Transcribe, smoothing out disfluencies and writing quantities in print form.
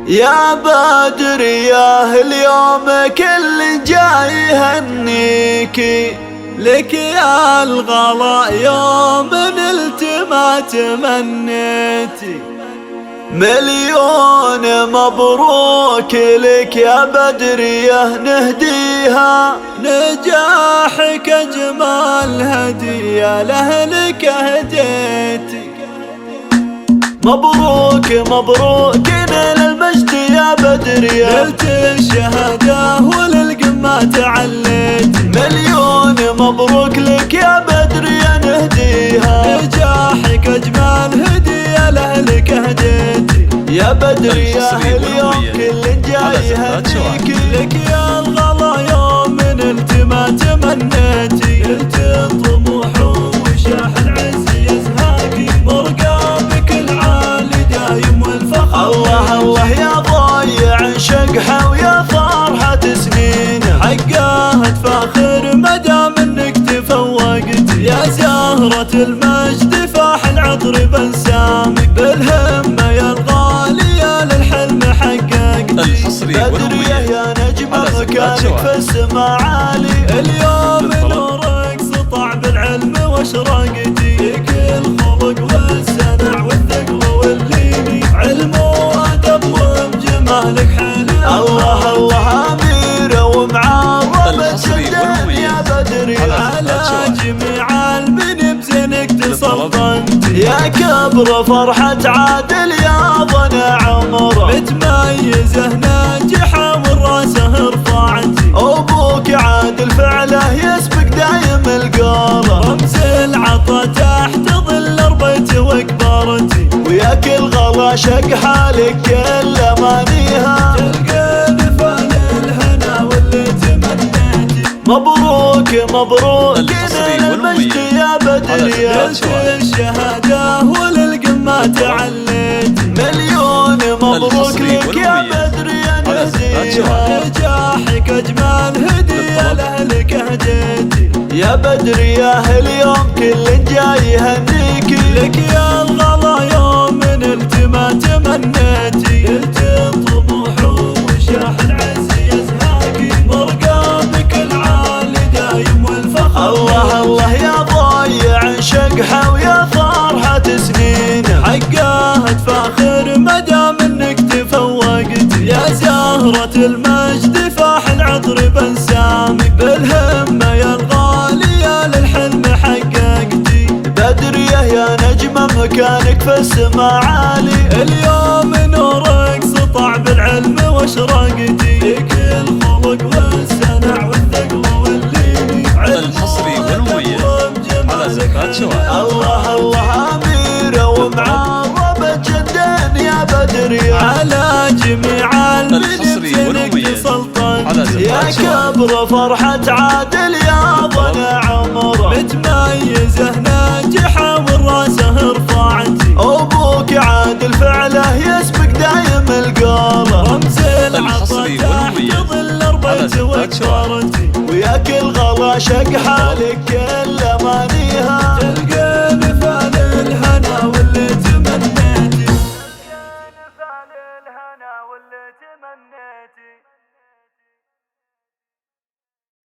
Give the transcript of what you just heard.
يا بدر يا اليوم كل جاي يهنيكي، لك يا الغلا يوم نلت ما تمنيتي. مليون مبروك لك يا بدرية نهديها، نجاحك أجمل هدية لأهلك هديتي. مبروك مبروك نيل المجد يا بدرية، نلت الشهادة وللقمة تعليت. مليون مبروك لك يا بدرية نهديها، نجاحك أجمل هدية لأهلك هديتي. يا بدرية اليوم كل جاي يهنيكي، لك يا الغلا يوم نلت ما تمنيتي. نلت الطموح وشاح العز يزهاكي، مرقابك العالي دايم والفخر. الله الله يا ضايع شقحة ويا فرحة سنين، حقها تفاخر مدام انك تفوقتي. يا زهرة المجد فاح العطر بنسامك، بالهمة يا الغالية للحلم حققتي. بدرية يا نجمة مكانك في السما عالي، اليوم نورك سطع بالعلم واشرقتي. لك الخلق والسنع والثقل واللين، علم وادب وبجمالك حلو. الله الله أميرة ومعاظمة جدا يا بدري، على جميع المن بزينك تسلطنت. يا كبر فرحة عادل يا ضنا عمره، متميزة ناجحة والراسه رفعتي. أبوك عادل فعله يسبق دايم القارة، رمز العطا تحت ظل ربيت وكبرتي. وياك الغلا شق حالك كل أمانيها، تلقى دفن الهنا واللي تمنيتي. مبروك مبروك نيل المجد يا بدرية، نلت الشهادة وللقمة تعليت. مليون مبروك لك يا بدرية نهديها، نجاحك أجمل هدية لأهلك هديتي. يا بدرية اليوم كل جاي يهنيكي، لك يا الغلا يوم نلت ما تمنيتي. نلت الطموح وشاح العز يزهاكي، مرقابك العالي دايم والفخر. الله الله يا ضايع شقحة ويا فرحة سنين، حقها تفاخر مدام انك تفوقتي. يا زهرة المجد فاح العطر بنسامك، بالهمة يا الغالية للحلم حققتي. بدرية يا نجمة مكانك في السما عالي، اليوم نورك سطع بالعلم واشرقتي. لك الخلق والسنع والثقل واللين، الحصري والمميز على زكاة شوارع. الله الله أميرة ومعاظمة جدا يا بدرية، على جميع المن تسلطنت. يا كبر فرحة عادل يا ضنا عمره، متميزة ناجحة والراسه رفعتي. أبوك عادل فعله يسبق دايم القارة، رمز العطا تحت ظل ربيت وكبرتي. وياك الغلا شق حالك